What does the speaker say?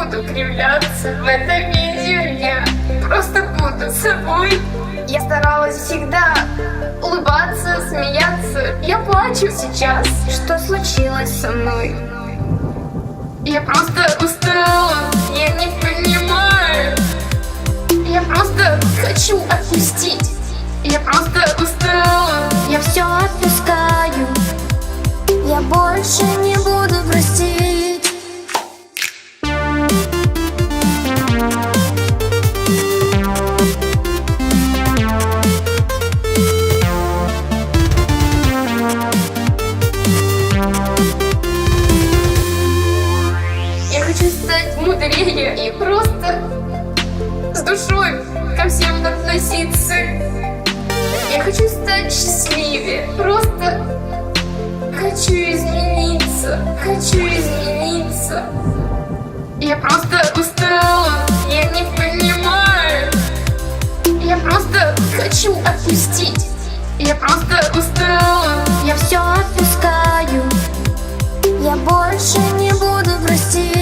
буду кривляться. В этом видео я просто буду собой. Я старалась всегда улыбаться, смеяться. Я плачу сейчас. Что случилось со мной? Я просто устала, я не понимаю. Я просто хочу отпустить. Я просто устала. Я все отпускаю. Я больше не буду простить. Я хочу стать мудрее и просто с душой ко всем относиться. Я хочу стать счастливее, просто хочу измениться, хочу измениться. Я просто устала, я не понимаю. Я просто хочу отпустить. Я просто устала. Я все отпускаю. Я больше не буду простить.